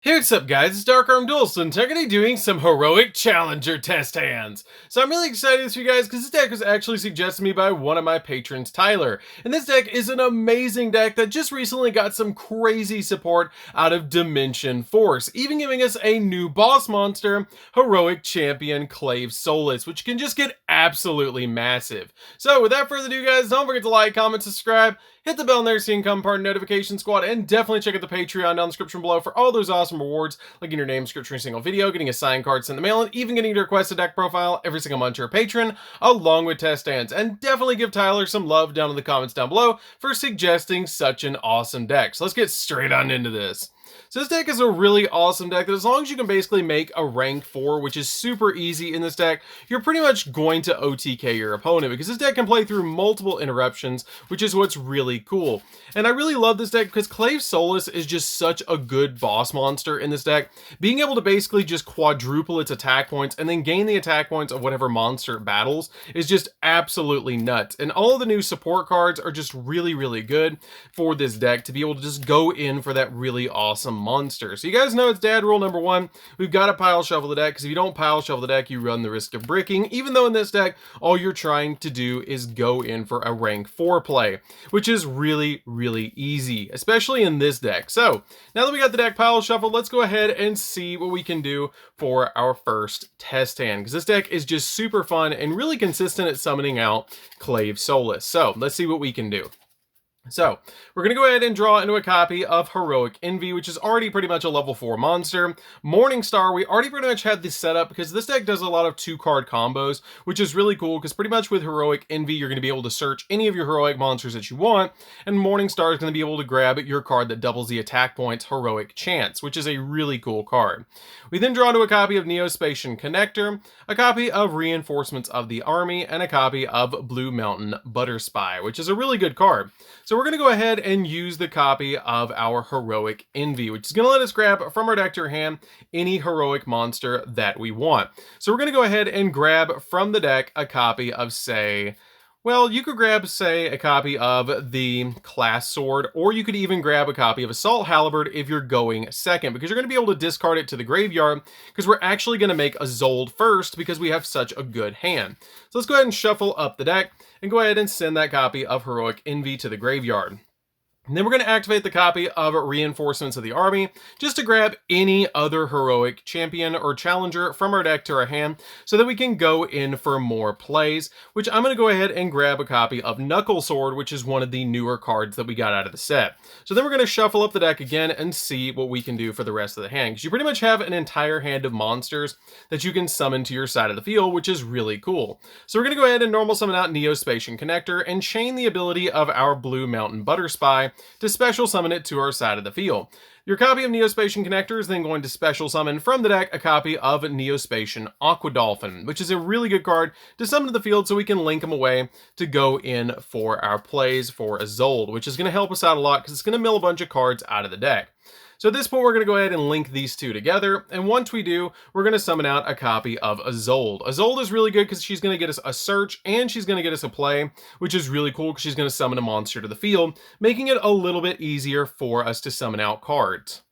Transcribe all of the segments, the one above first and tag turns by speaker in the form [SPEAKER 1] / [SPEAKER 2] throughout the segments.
[SPEAKER 1] Hey, what's up guys, it's DarkArmedDuelist and today doing some heroic challenger test hands. So I'm really excited for you guys because this deck was actually suggested to me by one of my patrons, Tyler. And this deck is an amazing deck that just recently got some crazy support out of Dimension Force, even giving us a new boss monster, Heroic Champion Clave Soulless, which can just get absolutely massive. So without further ado guys, don't forget to like, comment, subscribe, hit the bell in there so you can become part of the notification squad, and definitely check out the Patreon down in the description below for all those awesome rewards, like getting your name description in a single video, getting a signed card sent in the mail, and even getting to request a deck profile every single month to your patron, along with test stands. And definitely give Tyler some love down in the comments down below for suggesting such an awesome deck. So let's get straight on into this. So this deck is a really awesome deck that as long as you can basically make a rank 4, which is super easy in this deck, you're pretty much going to OTK your opponent because this deck can play through multiple interruptions, which is what's really cool. And I really love this deck because Clave Soulless is just such a good boss monster in this deck. Being able to basically just quadruple its attack points and then gain the attack points of whatever monster it battles is just absolutely nuts. And all of the new support cards are just really good for this deck to be able to just go in for that really awesome monster. So you guys know it's dad rule number 1. We've got to pile shuffle the deck because if you don't pile shuffle the deck, you run the risk of bricking, even though in this deck, all you're trying to do is go in for a rank 4 play, which is really easy, especially in this deck. So now that we got the deck pile shuffled, let's go ahead and see what we can do for our first test hand, because this deck is just super fun and really consistent at summoning out Clave Soulless. So let's see what we can do. So, we're going to go ahead and draw into a copy of Heroic Envy, which is already pretty much a level 4 monster. Morningstar, we already pretty much had this set up because this deck does a lot of 2-card combos, which is really cool because pretty much with Heroic Envy, you're going to be able to search any of your heroic monsters that you want, and Morningstar is going to be able to grab your card that doubles the attack points, Heroic Chance, which is a really cool card. We then draw into a copy of Neospatian Connector, a copy of Reinforcements of the Army, and a copy of Blue Mountain Butterspy, which is a really good card. So we're going to go ahead and use the copy of our Heroic Envy, which is going to let us grab from our deck to our hand any heroic monster that we want. So we're going to go ahead and grab from the deck a copy of, say, well, you could grab, say, a copy of the Class Sword, or you could even grab a copy of Assault Halberd if you're going second, because you're going to be able to discard it to the graveyard, because we're actually going to make a Zold first, because we have such a good hand. So let's go ahead and shuffle up the deck, and go ahead and send that copy of Heroic Envy to the graveyard. And then we're going to activate the copy of Reinforcements of the Army just to grab any other heroic champion or challenger from our deck to our hand so that we can go in for more plays, which I'm going to go ahead and grab a copy of Knuckle Sword, which is one of the newer cards that we got out of the set. So then we're going to shuffle up the deck again and see what we can do for the rest of the hand, because you pretty much have an entire hand of monsters that you can summon to your side of the field, which is really cool. So we're going to go ahead and normal summon out Neospatian Connector and chain the ability of our Blue Mountain Butterspy to special summon it to our side of the field. Your copy of Neospatian Connector is then going to special summon from the deck a copy of Neospatian Aquadolphin, which is a really good card to summon to the field so we can link them away to go in for our plays for a Zold, which is going to help us out a lot because it's going to mill a bunch of cards out of the deck. So at this point, we're going to go ahead and link these two together, and once we do, we're going to summon out a copy of Zold. Zold is really good because she's going to get us a search, and she's going to get us a play, which is really cool because she's going to summon a monster to the field, making it a little bit easier for us to summon out cards.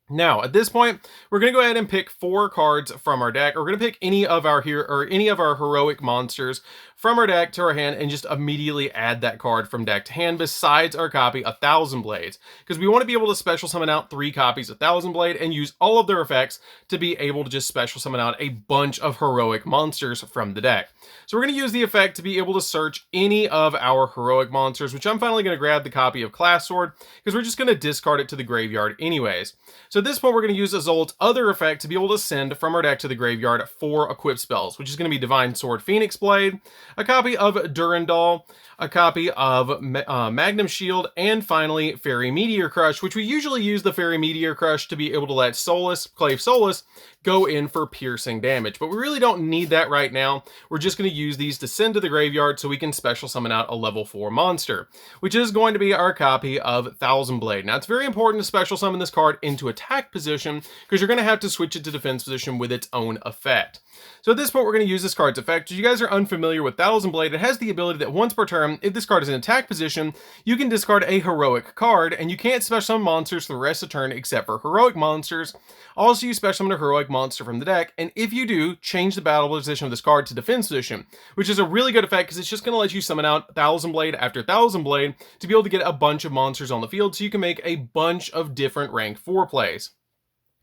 [SPEAKER 1] Now, at this point, we're going to go ahead and pick 4 cards from our deck. We're going to pick any of our heroic monsters from our deck to our hand and just immediately add that card from deck to hand besides our copy of Thousand Blades, because we want to be able to special summon out 3 copies of Thousand Blade and use all of their effects to be able to just special summon out a bunch of heroic monsters from the deck. So we're going to use the effect to be able to search any of our heroic monsters, which I'm finally going to grab the copy of Class Sword because we're just going to discard it to the graveyard anyways. So at this point, we're going to use Azold's other effect to be able to send from our deck to the graveyard 4 equip spells, which is going to be Divine Sword Phoenix Blade, a copy of Durandal, a copy of Magnum Shield, and finally Fairy Meteor Crush, which we usually use the Fairy Meteor Crush to be able to let Clave Soulless go in for piercing damage, but we really don't need that right now. We're just going to use these to send to the graveyard so we can special summon out a level 4 monster, which is going to be our copy of Thousand Blade. Now, it's very important to special summon this card into a attack position, because you're going to have to switch it to defense position with its own effect. So at this point, we're going to use this card's effect. If you guys are unfamiliar with Thousand Blade, it has the ability that once per turn, if this card is in attack position, you can discard a heroic card, and you can't special summon monsters for the rest of the turn except for heroic monsters. Also, you special summon a heroic monster from the deck, and if you do, change the battle position of this card to defense position, which is a really good effect because it's just going to let you summon out Thousand Blade after Thousand Blade to be able to get a bunch of monsters on the field, so you can make a bunch of different rank 4 plays.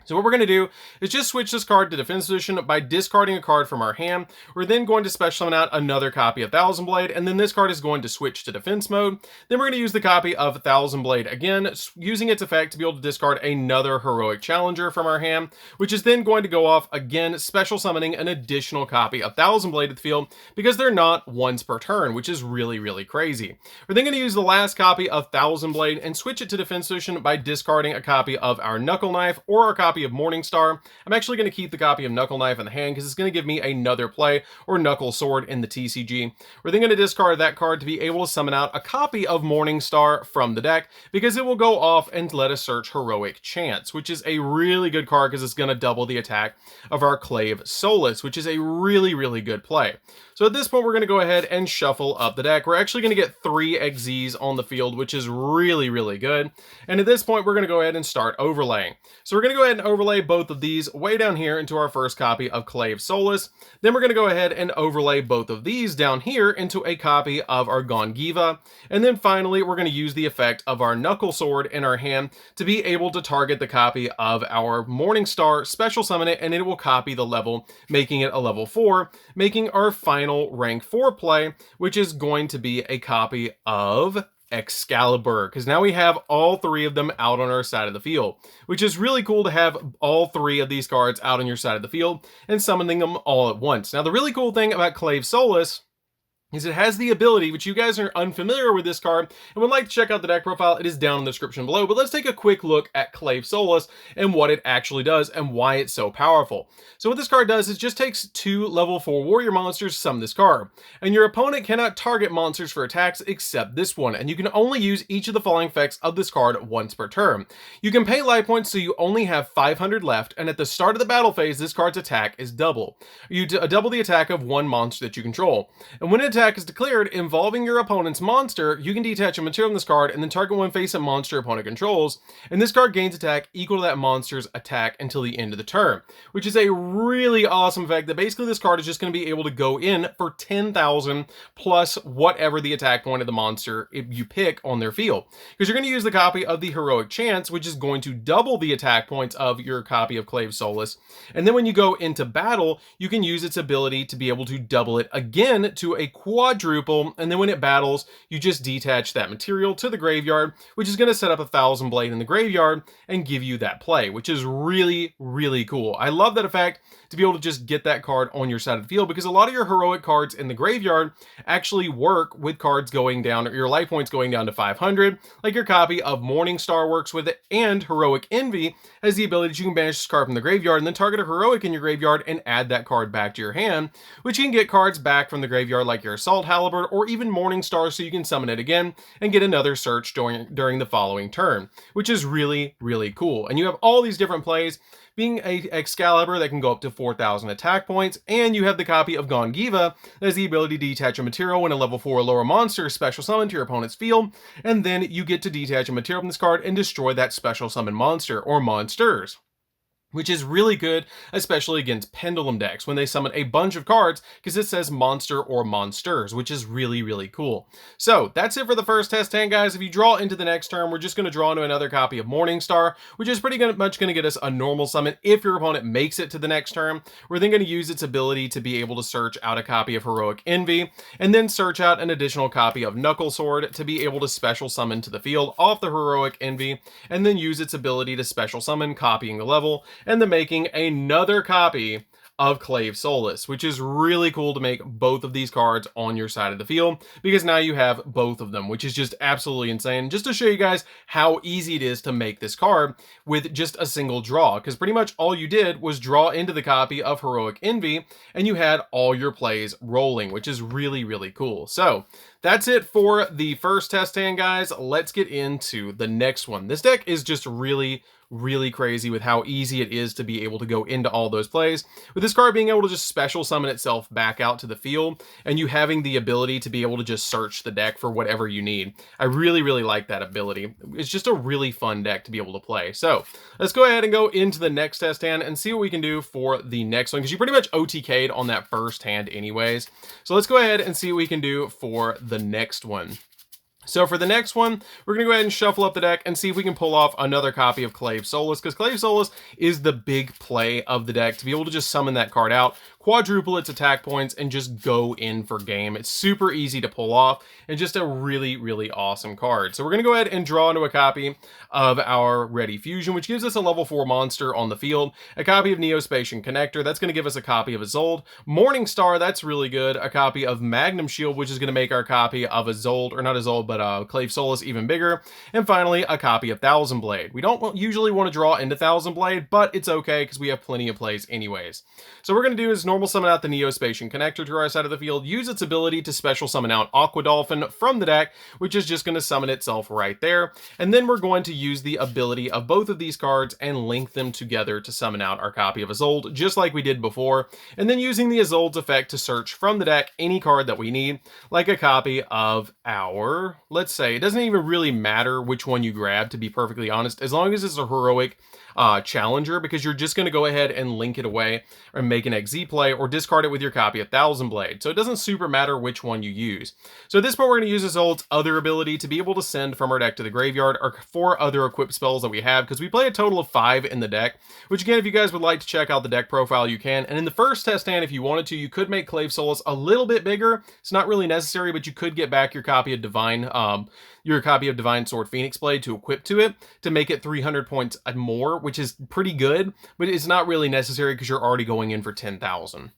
[SPEAKER 1] So what we're going to do is just switch this card to defense position by discarding a card from our hand. We're then going to special summon out another copy of Thousand Blade, and then this card is going to switch to defense mode. Then we're going to use the copy of Thousand Blade again, using its effect to be able to discard another heroic challenger from our hand, which is then going to go off again, special summoning an additional copy of Thousand Blade to the field, because they're not once per turn, which is really, really crazy. We're then going to use the last copy of Thousand Blade and switch it to defense position by discarding a copy of our Knuckle Knife or our copy of Morningstar. I'm actually going to keep the copy of Knuckle Knife in the hand because it's going to give me another play, or Knuckle Sword in the TCG. We're then going to discard that card to be able to summon out a copy of Morningstar from the deck, because it will go off and let us search Heroic Chance, which is a really good card because it's going to double the attack of our Clave Solace, which is a really, really good play. So at this point, we're going to go ahead and shuffle up the deck. We're actually going to get 3 XZs on the field, which is really, really good. And at this point, we're going to go ahead and start overlaying. So we're going to go ahead and overlay both of these way down here into our first copy of Clave Solace. Then we're going to go ahead and overlay both of these down here into a copy of our Gongiva. And then finally, we're going to use the effect of our Knuckle Sword in our hand to be able to target the copy of our Morningstar, special summon it, and it will copy the level, making it a level 4, making our final rank 4 play, which is going to be a copy of Excalibur, because now we have all 3 of them out on our side of the field, which is really cool to have all 3 of these cards out on your side of the field and summoning them all at once. Now, the really cool thing about Clave Solace is it has the ability, which you guys are unfamiliar with this card and would like to check out the deck profile, it is down in the description below, but let's take a quick look at Clave Solace and what it actually does and why it's so powerful. So what this card does is just takes 2 level 4 warrior monsters to summon this card, and your opponent cannot target monsters for attacks except this one, and you can only use each of the following effects of this card once per turn. You can pay life points so you only have 500 left, and at the start of the battle phase, this card's attack is double. You double the attack of one monster that you control, and when it attack is declared involving your opponent's monster, you can detach a material from this card and then target one face-up monster opponent controls, and this card gains attack equal to that monster's attack until the end of the turn, which is a really awesome effect that basically this card is just going to be able to go in for 10,000 plus whatever the attack point of the monster you pick on their field, because you're going to use the copy of the Heroic Chance, which is going to double the attack points of your copy of Clave Solace, and then when you go into battle, you can use its ability to be able to double it again to a quadruple, and then when it battles, you just detach that material to the graveyard, which is going to set up a Thousand Blade in the graveyard and give you that play, which is really, really cool. I love that effect to be able to just get that card on your side of the field, because a lot of your heroic cards in the graveyard actually work with cards going down, or your life points going down to 500, like your copy of Morningstar works with it, and Heroic Envy has the ability that you can banish this card from the graveyard and then target a heroic in your graveyard and add that card back to your hand, which you can get cards back from the graveyard like your Assault Halberd or even Morningstar, so you can summon it again and get another search during the following turn, which is really, really cool. And you have all these different plays, being a Excalibur that can go up to 4,000 attack points, and you have the copy of Gongiva that has the ability to detach a material when a level 4 or lower monster is special summoned to your opponent's field, and then you get to detach a material from this card and destroy that special summon monster or monsters, which is really good, especially against pendulum decks when they summon a bunch of cards, because it says monster or monsters, which is really, really cool. So that's it for the first test hand, guys. If you draw into the next turn, we're just going to draw into another copy of Morningstar, which is pretty much going to get us a normal summon if your opponent makes it to the next turn. We're then going to use its ability to be able to search out a copy of Heroic Envy, and then search out an additional copy of Knuckle Sword to be able to special summon to the field off the Heroic Envy, and then use its ability to special summon, copying the level, and then making another copy of Clave Solace, which is really cool to make both of these cards on your side of the field, because now you have both of them, which is just absolutely insane. Just to show you guys how easy it is to make this card with just a single draw, because pretty much all you did was draw into the copy of Heroic Envy, and you had all your plays rolling, which is really, really cool. So That's it for the first test hand, guys. Let's get into the next one. This deck is just really crazy with how easy it is to be able to go into all those plays. With this card being able to just special summon itself back out to the field, and you having the ability to be able to just search the deck for whatever you need. I really like that ability. It's just a really fun deck to be able to play. So let's go ahead and go into the next test hand and see what we can do for the next one, because you pretty much OTK'd on that first hand anyways. So let's go ahead and see what we can do for the next one. So for the next one, we're going to go ahead and shuffle up the deck and see if we can pull off another copy of Clave Solus, because Clave Solus is the big play of the deck, to be able to just summon that card out, quadruple its attack points, and just go in for game. It's super easy to pull off, and just a really awesome card. So we're going to go ahead and draw into a copy of our Ready Fusion, which gives us a level 4 monster on the field, a copy of Neospatian Connector, that's going to give us a copy of Isolde, Morningstar, that's really good, a copy of Magnum Shield, which is going to make our copy of Isolde, or not Isolde, but Clave Solus even bigger, and finally a copy of Thousand Blade. We don't usually want to draw into Thousand Blade, but it's okay because we have plenty of plays anyways. So what we're going to do is normal summon out the Neospatian Connector to our side of the field, use its ability to special summon out Aqua Dolphin from the deck, which is just going to summon itself right there, and then we're going to use the ability of both of these cards and link them together to summon out our copy of Isolde, just like we did before, and then using the Isolde's effect to search from the deck any card that we need, like a copy of our, let's say, it doesn't even really matter which one you grab, to be perfectly honest, as long as it's a heroic challenger, because you're just going to go ahead and link it away or make an XZ play or discard it with your copy of Thousand Blade. So it doesn't super matter which one you use. So at this point, we're going to use Isolde's other ability to be able to send from our deck to the graveyard our 4 other equipped spells that we have, because we play a total of 5 in the deck, which again, if you guys would like to check out the deck profile, you can. And in the first test hand, if you wanted to, you could make Clave Solus a little bit bigger. It's not really necessary, but you could get back your copy of Divine Sword Phoenix Blade to equip to it to make it 300 points more, which is pretty good, but it's not really necessary because you're already going in for 10,000.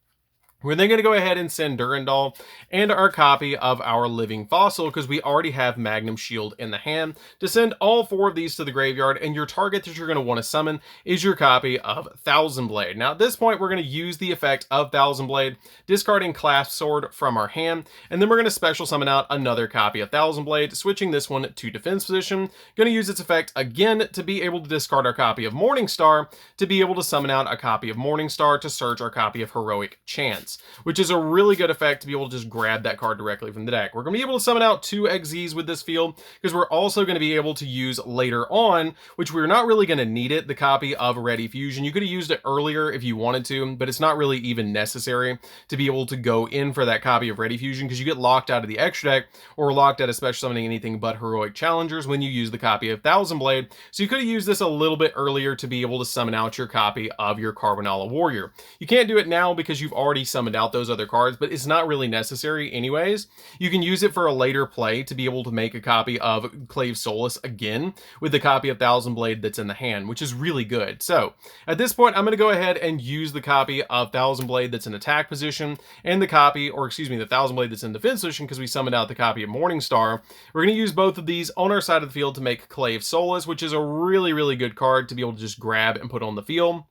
[SPEAKER 1] We're then going to go ahead and send Durandal and our copy of our Living Fossil, because we already have Magnum Shield in the hand, to send all 4 of these to the graveyard, and your target that you're going to want to summon is your copy of Thousand Blade. Now at this point, we're going to use the effect of Thousand Blade, discarding Clasp Sword from our hand, and then we're going to special summon out another copy of Thousand Blade, switching this one to defense position. Going to use its effect again to be able to discard our copy of Morningstar, to be able to summon out a copy of Morningstar to search our copy of Heroic Chance, which is a really good effect to be able to just grab that card directly from the deck. We're going to be able to summon out 2 XZs with this field, because we're also going to be able to use later on, which we're not really going to need it, the copy of Ready Fusion. You could have used it earlier if you wanted to, but it's not really even necessary to be able to go in for that copy of Ready Fusion, because you get locked out of the extra deck, or locked out of special summoning anything but Heroic Challengers when you use the copy of Thousand Blade. So you could have used this a little bit earlier to be able to summon out your copy of your Carbonala Warrior. You can't do it now because you've already summoned out those other cards, but it's not really necessary anyways. You can use it for a later play to be able to make a copy of Clave Solus again with the copy of Thousand Blade that's in the hand, which is really good. So at this point, I'm going to go ahead and use the copy of Thousand Blade that's in attack position, and the Thousand Blade that's in defense position, because we summoned out the copy of Morningstar. We're going to use both of these on our side of the field to make Clave Solus, which is a really good card to be able to just grab and put on the field.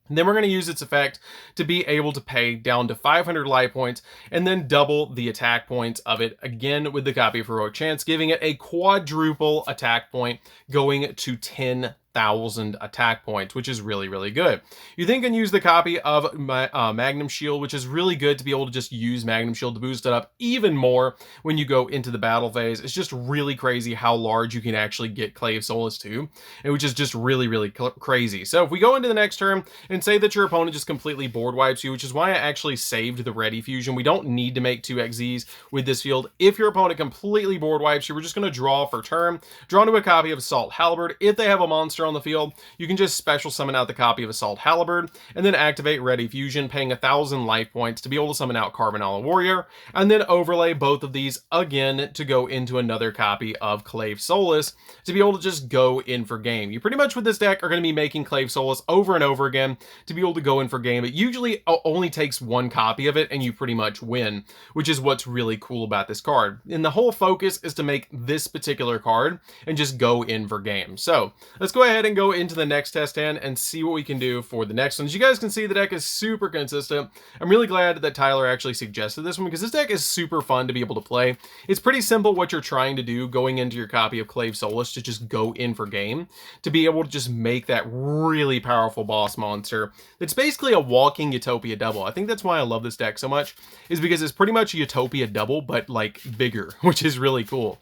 [SPEAKER 1] And then we're going to use its effect to be able to pay down to 500 life points, and then double the attack points of it again with the copy of Heroic Chance, giving it a quadruple attack point, going to 10,000 attack points, which is really good. You then can use the copy of Magnum Shield, which is really good to be able to just use Magnum Shield to boost it up even more when you go into the battle phase. It's just really crazy how large you can actually get Clave Solus to, and which is just really crazy. So if we go into the next turn and say that your opponent just completely board wipes you, which is why I actually saved the Ready Fusion. We don't need to make 2 XZs with this field. If your opponent completely board wipes you, we're just going to draw for turn, draw into a copy of Assault Halberd. If they have a monster on the field, you can just special summon out the copy of Assault Halberd, and then activate Ready Fusion, paying 1,000 life points to be able to summon out Carbonala Warrior, and then overlay both of these again to go into another copy of Clave Solus to be able to just go in for game. You pretty much with this deck are going to be making Clave Solus over and over again to be able to go in for game. It usually only takes 1 copy of it and you pretty much win, which is what's really cool about this card. And the whole focus is to make this particular card and just go in for game. So let's go ahead ahead and go into the next test hand and see what we can do for the next one. As you guys can see, the deck is super consistent. I'm really glad that Tyler actually suggested this one because this deck is super fun to be able to play. It's pretty simple what you're trying to do going into your copy of Clave Soulless to just go in for game, to be able to just make that really powerful boss monster. It's basically a walking Utopia double. I think that's why I love this deck so much, is because it's pretty much a Utopia double, but like bigger, which is really cool.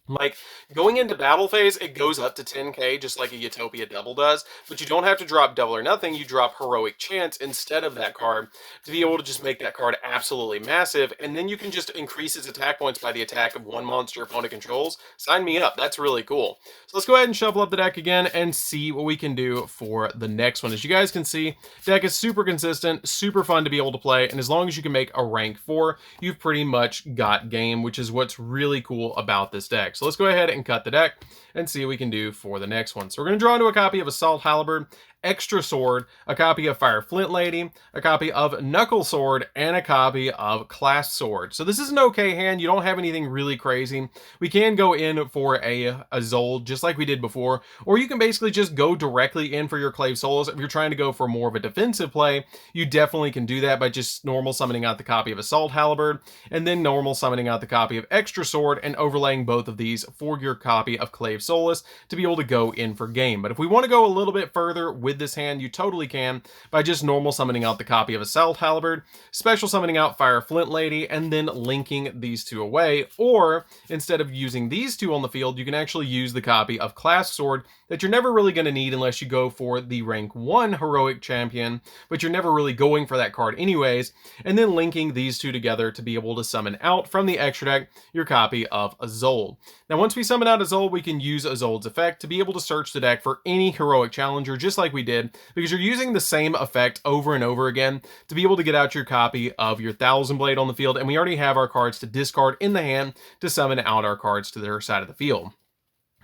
[SPEAKER 1] Like, going into battle phase, it goes up to 10k, just like a Utopia double does, but you don't have to drop double or nothing, you drop Heroic Chance instead of that card to be able to just make that card absolutely massive, and then you can just increase its attack points by the attack of one monster opponent controls. Sign me up, that's really cool. So let's go ahead and shuffle up the deck again and see what we can do for the next one. As you guys can see, deck is super consistent, super fun to be able to play, and as long as you can make a rank 4, you've pretty much got game, which is what's really cool about this deck. So let's go ahead and cut the deck and see what we can do for the next one. So we're going to draw into a copy of Assault Halberd, Extra Sword, a copy of Fire Flint Lady, a copy of Knuckle Sword, and a copy of Clasp Sword. So this is an okay hand. You don't have anything really crazy. We can go in for a Zold, just like we did before, or you can basically just go directly in for your Clave Soulless. If you're trying to go for more of a defensive play, you definitely can do that by just normal summoning out the copy of Assault Halberd, and then normal summoning out the copy of Extra Sword, and overlaying both of these for your copy of Clave Soulless to be able to go in for game. But if we want to go a little bit further with this hand, you totally can by just normal summoning out the copy of Assault Halberd, special summoning out Fire Flint Lady, and then linking these two away. Or instead of using these two on the field, you can actually use the copy of Clasp Sword that you're never really going to need unless you go for the rank 1 heroic champion, but you're never really going for that card anyways, and then linking these two together to be able to summon out from the extra deck your copy of Zold. Now once we summon out Zold, we can use Zold's effect to be able to search the deck for any heroic challenger, just like we did, because you're using the same effect over and over again to be able to get out your copy of your Thousand Blade on the field, and we already have our cards to discard in the hand to summon out our cards to their side of the field.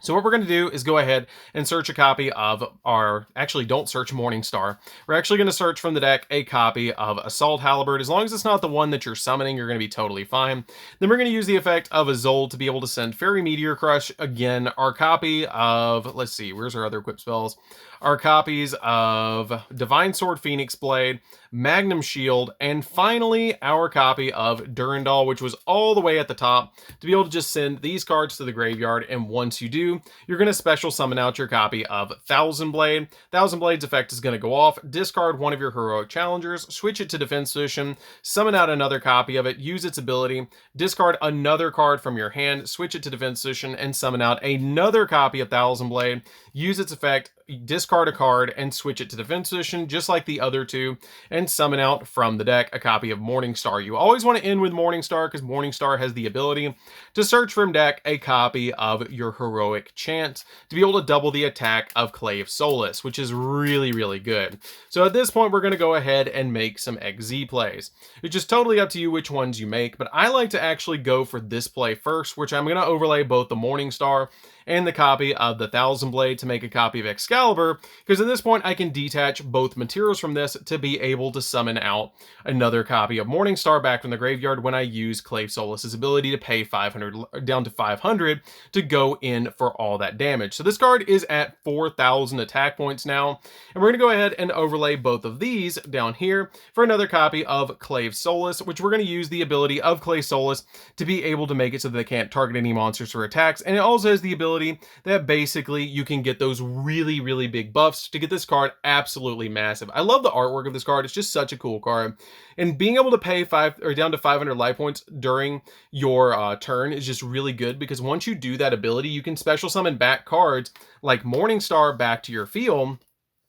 [SPEAKER 1] So what we're going to do is go ahead and search a copy of our, actually don't search Morningstar. We're actually going to search from the deck a copy of Assault Halberd. As long as it's not the one that you're summoning, you're going to be totally fine. Then we're going to use the effect of a Zold to be able to send Fairy Meteor Crush. Again, our copy of, let's see, where's our other equip spells? Our copies of Divine Sword, Phoenix Blade, Magnum Shield, and finally our copy of Durandal, which was all the way at the top, to be able to just send these cards to the graveyard. And once you do, you're going to special summon out your copy of Thousand Blade. Thousand Blade's effect is going to go off, discard one of your heroic challengers, switch it to defense position, summon out another copy of it, use its ability, discard another card from your hand, switch it to defense position, and summon out another copy of Thousand Blade, use its effect, discard a card, and switch it to defense position, just like the other two, and summon out from the deck a copy of Morningstar. You always want to end with Morningstar because Morningstar has the ability to search from deck a copy of your heroic chance to be able to double the attack of Clave Soulless, which is really, really good. So at this point, we're going to go ahead and make some XZ plays. It's just totally up to you which ones you make, but I like to actually go for this play first, which I'm going to overlay both the Morningstar and the copy of the Thousand Blade to make a copy of Excalibur, because at this point I can detach both materials from this to be able to summon out another copy of Morningstar back from the graveyard when I use Clave Soulless's ability to pay 500 down to 500 to go in for all that damage. So this card is at 4,000 attack points now, and we're going to go ahead and overlay both of these down here for another copy of Clave Soulless, which we're going to use the ability of Clave Soulless to be able to make it so that they can't target any monsters for attacks, and it also has the ability that basically you can get those really, really big buffs to get this card absolutely massive. I love the artwork of this card. It's just such a cool card. And being able to pay down to 500 life points during your turn is just really good, because once you do that ability, you can special summon back cards like Morningstar back to your field,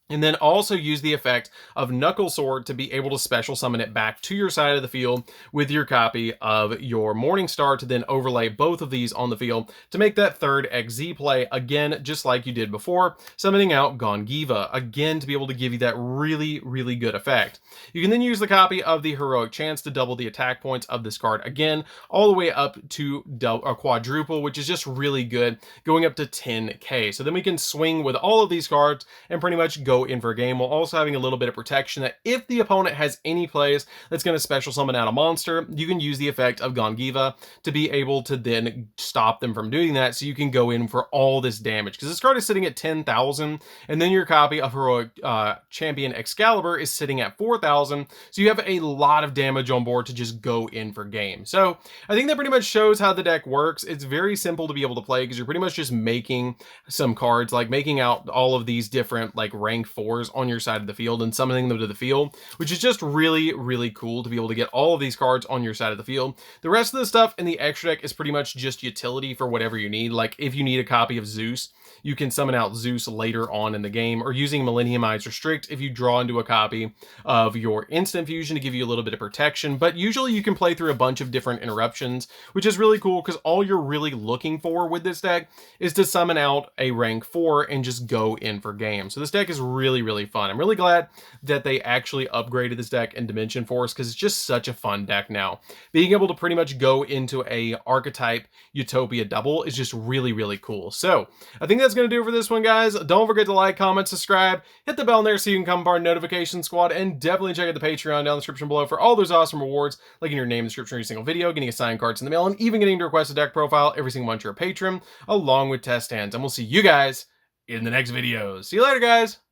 [SPEAKER 1] and then also use the effect of Knuckle Sword to be able to special summon it back to your side of the field with your copy of your Morningstar to then overlay both of these on the field to make that third XZ play, again, just like you did before, summoning out Gongiva, again, to be able to give you that really, really good effect. You can then use the copy of the Heroic Chance to double the attack points of this card, again, all the way up to a quadruple, which is just really good, going up to 10k. So then we can swing with all of these cards and pretty much go go in for a game, while also having a little bit of protection that if the opponent has any plays that's going to special summon out a monster, you can use the effect of Gongiva to be able to then stop them from doing that, so you can go in for all this damage. Because this card is sitting at 10,000, and then your copy of Heroic Champion Excalibur is sitting at 4,000, so you have a lot of damage on board to just go in for game. So I think that pretty much shows how the deck works. It's very simple to be able to play, because you're pretty much just making some cards, like making out all of these different like rank 4s on your side of the field and summoning them to the field, which is just really, really cool to be able to get all of these cards on your side of the field. The rest of the stuff in the extra deck is pretty much just utility for whatever you need. Like if you need a copy of Zeus, you can summon out Zeus later on in the game, or using Millenniumize Restrict if you draw into a copy of your instant fusion to give you a little bit of protection. But usually you can play through a bunch of different interruptions, which is really cool, because all you're really looking for with this deck is to summon out a rank 4 and just go in for game. So this deck is really, really fun. I'm really glad that they actually upgraded this deck in Dimension Force, because it's just such a fun deck now. Being able to pretty much go into a archetype Utopia double is just really, really cool. So I think that's going to do it for this one, guys. Don't forget to like, comment, subscribe, hit the bell in there so you can come part of the notification squad, and definitely check out the Patreon down in the description below for all those awesome rewards, like in your name, description of every single video, getting assigned cards in the mail, and even getting to request a deck profile every single month you're a patron, along with test hands. And we'll see you guys in the next videos. See you later, guys.